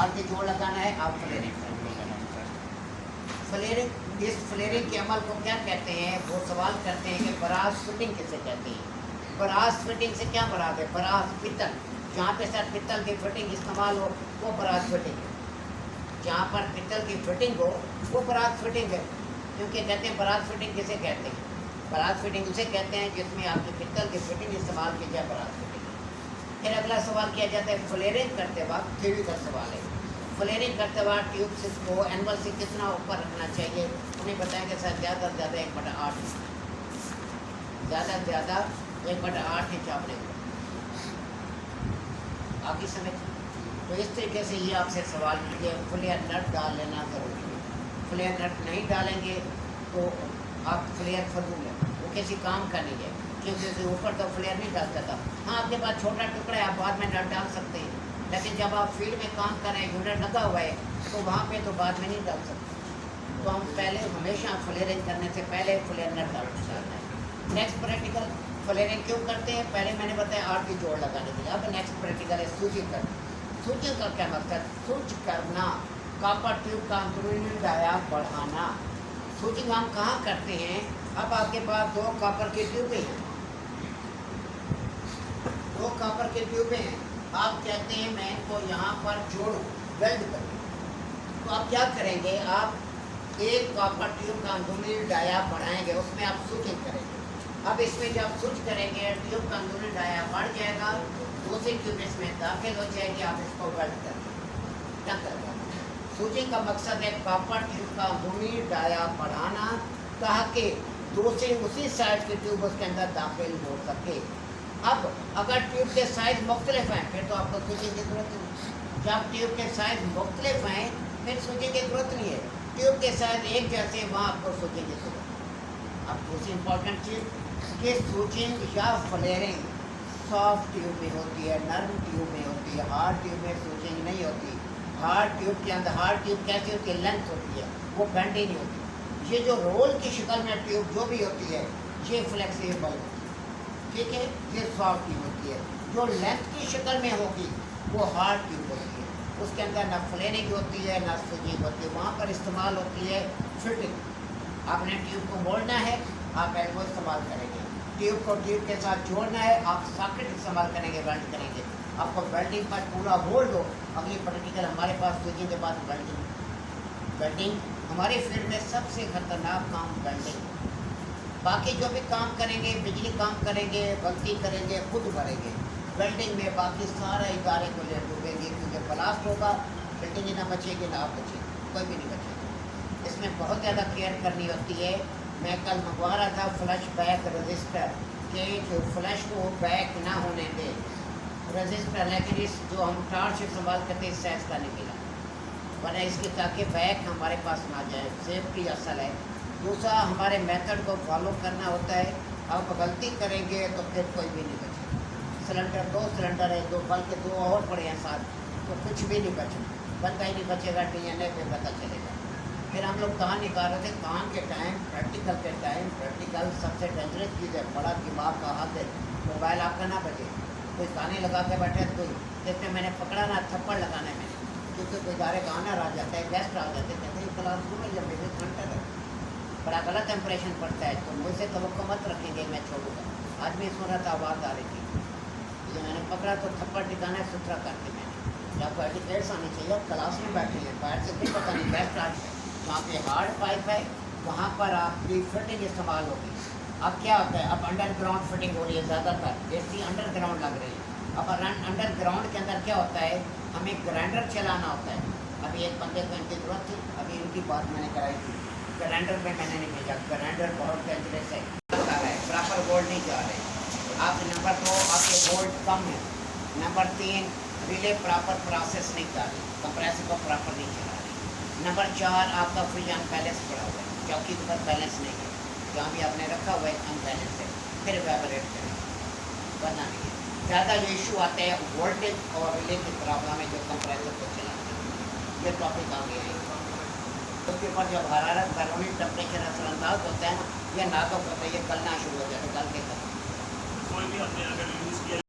आरती जोड़ लगाना है, आप फ्लेयरिंग करेंगे। फ्लेयरिंग, इस फ्लेयरिंग के अमल को क्या कहते हैं? वो सवाल करते हैं कि बराज फिटिंग किसे कहते हैं। बराज फिटिंग से क्या बरात है? बराज पित्तल, जहाँ पे सर पित्तल की फिटिंग इस्तेमाल हो वो बराज फिटिंग है। जहाँ पर पित्तल की फिटिंग हो वो बराज फिटिंग है। क्योंकि कहते हैं बराज फिटिंग किसे कहते हैं? बराज फिटिंग उसे कहते हैं जिसमें आपकी पित्तल की फिटिंग इस्तेमाल की जाए, बराज फिटिंग। फिर अगला सवाल किया जाता है फ्लेयरिंग करते वक्त, थ्योरी का सवाल है। फ्लेयरिंग करते वक्त ट्यूब को एनवल से कितना ऊपर रखना चाहिए? उन्हें बताएंगे सर ज़्यादा से ज़्यादा 1/8 इंच, ज़्यादा से ज़्यादा 1/8 इंच आपने आपकी समझ। तो इस तरीके से ये आपसे सवाल कीजिए। फ्लेयर नट डाल लेना ज़रूरी है। फ्लेयर नट नहीं डालेंगे तो आप फ्लेयर फजूल है, वो किसी काम का नहीं है, क्योंकि ऊपर तो फ्लेयर नहीं डाल सकता। हाँ, आपके पास छोटा टुकड़ा है, आप बाद में नट डाल सकते हैं, लेकिन जब आप फील्ड में काम कर रहे हैं, यूनिट लगा हुआ है, तो वहाँ पे तो बाद में नहीं डाल सकते। तो हम पहले हमेशा फ्लेयरिंग करने से पहले फ्लेयर नट डालना चाहते हैं। नेक्स्ट प्रैक्टिकल, फ्लेयरिंग क्यों करते हैं? पहले मैंने बताया आरती जोड़ लगाने के लिए। अब नेक्स्ट प्रैक्टिकल है सूजिंग करना। सूजिंग का क्या मकसद? सूज करना, कॉपर ट्यूब का अंदरूनी डाया बढ़ाना। सूजिंग हम कहाँ करते हैं? अब आपके पास 2 कॉपर की ट्यूबें हैं, 2 कॉपर के ट्यूबें हैं। आप कहते हैं मैं इनको यहाँ पर जोड़ूं, वेल्ड करूँ, तो आप क्या करेंगे? आप एक कॉपर ट्यूब का अंदरूनी डाया बढ़ाएंगे, उसमें आप सूजिंग करेंगे। अब इसमें जब स्विच करेंगे ट्यूब का अंदरूनी डाया बढ़ जाएगा, दूसरी ट्यूब इसमें दाखिल हो जाएगी, आप इसको वेल्ड करेंगे। सूजिंग का मकसद है कॉपर ट्यूब का अंदरूनी डाया बढ़ाना, ताकि दूसरी उसी साइड की ट्यूब उसके अंदर दाखिल हो सके। अब अगर ट्यूब के साइज मुख्तलिफ हैं फिर तो आपको सूजिंग की जरूरत नहीं। जब ट्यूब के साइज मुख्तलिफ हैं फिर सूजिंग की जरूरत नहीं है। ट्यूब के साइज एक जैसे, वहाँ आपको सूजिंग की जरूरत है। अब दूसरी इंपॉर्टेंट चीज़ कि सूजिंग या फ्लेयरिंग सॉफ्ट ट्यूब में होती है, नर्म ट्यूब में होती है, हार्ड ट्यूब में सूजिंग नहीं होती। हार्ड ट्यूब के अंदर, हार्ड ट्यूब कैसी होती है? लेंथ होती है, वो बेंड ही नहीं होती। ये जो रोल की शक्ल में ट्यूब जो भी होती है ये फ्लेक्सिबल होती है, ठीक है, ये सॉफ्ट ट्यूब होती है। जो लेंथ की शक्ल में होगी वो हार्ड ट्यूब होती है, उसके अंदर ना फ्लेयरिंग होती है ना सूजिंग होती है। वहाँ पर इस्तेमाल होती है फिटिंग। आपने ट्यूब को मोड़ना है, आप एल्बो इस्तेमाल करेंगे। ट्यूब को ट्यूब के साथ जोड़ना है, आप सॉकेट इस्तेमाल करेंगे, वेल्ड करेंगे। आपको वेल्डिंग पर पूरा होल्ड हो। अगली प्रैक्टिकल हमारे पास सूजिंग के बाद वेल्डिंग। वेल्डिंग हमारे फील्ड में सबसे खतरनाक काम वेल्डिंग। बाकी जो भी काम करेंगे, बिजली काम करेंगे, गलती करेंगे, खुद भरेंगे। वेल्डिंग में बाकी सारे इदारे को ले डूबेंगे, क्योंकि ब्लास्ट होगा, बिल्डिंग ही ना बचेगी ना आप बचेगी, कोई भी नहीं बचेगा। इसमें बहुत ज़्यादा केयर करनी होती है। मैं कल मंगवा रहा था फ्लैश बैक रजिस्टर, कि जो फ्लैश को बैक ना होने दे रजिस्टर, लेकिन इस जो हम टार्च से इस्तेमाल करते हैं इस साइज का निकला, वरना इसकी ताकि बैक हमारे पास ना जाए, सेफ्टी असल है। दूसरा, हमारे मेथड को फॉलो करना होता है। आप गलती करेंगे तो फिर कोई भी नहीं बचेगा। सिलेंडर 2 सिलेंडर है, 2 बल्कि 2 और पड़े हैं साथ, तो कुछ भी नहीं बचेगा, बंदा ही नहीं बचेगा। DNA पे पता चलेगा। फिर हम लोग कहाँ निकाल रहे थे? काम के टाइम, प्रैक्टिकल के टाइम। प्रैक्टिकल सबसे डेंजरस चीज़ है, बड़ा दिमाग का हाथ है। मोबाइल आपका ना बचे, कोई गाने लगा के बैठे, कोई जैसे मैंने पकड़ा ना थप्पड़ लगाने में, क्योंकि कोई गाने गाना आ जाता है, गेस्ट आ जाते हैं, कहते हैं क्लासरूम में जब मेरे सेंटर है, बड़ा गलत इंप्रेशन पड़ता है। तो मुझसे तवक्को मत रखेंगे मैं छोड़ूंगा। आज भी सुन रहा था, आवाज़ आ रही थी, जब मैंने पकड़ा तो थप्पड़ टिकाना सुथरा करके मैंने। जब एटिकेट्स आनी चाहिए, क्लास में बैठे हैं, बाहर से कुछ पता नहीं, गेस्ट आज वहाँ पे हार्ड पाइप है, वहाँ पर आपकी फिटिंग इस्तेमाल होगी। अब क्या होता है? अब अंडरग्राउंड फिटिंग हो रही है ज़्यादातर, ऐसी अंडरग्राउंड लग रही है। अब अंडरग्राउंड के अंदर क्या होता है? हमें ग्राइंडर चलाना होता है। अभी एक बंदे को इनकी ज़रूरत थी, अभी इनकी बात मैंने कराई थी, ग्राइंडर में मैंने नहीं भेजा। ग्राइंडर बहुत डेंजरस है, प्रॉपर वोल्ट नहीं जा रहे। आप नंबर 2 आपके वोल्ट कम है। नंबर 3 रिले प्रॉपर प्रोसेस नहीं कर रही, कंप्रेसर को प्रॉपर नहीं चला रही। नंबर 4 आपका फ्रिज अनबैलेंस पड़ा हुआ है, चौकी के ऊपर बैलेंस नहीं है, जहाँ भी आपने रखा हुआ है अनबैलेंस है, फिर वेबरेट करें, वरना नहीं है। ज़्यादा जो इशू आते हैं वोल्टेज और रिले की प्रॉब्लम है, जो कंप्रेसर को चलाते हैं। ये टॉपिक आ गया है। उसके ऊपर जब हरारत बैरोनी टेम्परेचर असरअंदाज होता है ना, यह नाजुक होता है, ये गलना शुरू हो जाता है, गल के खत्म। कोई भी हमने अगर यूज़ किया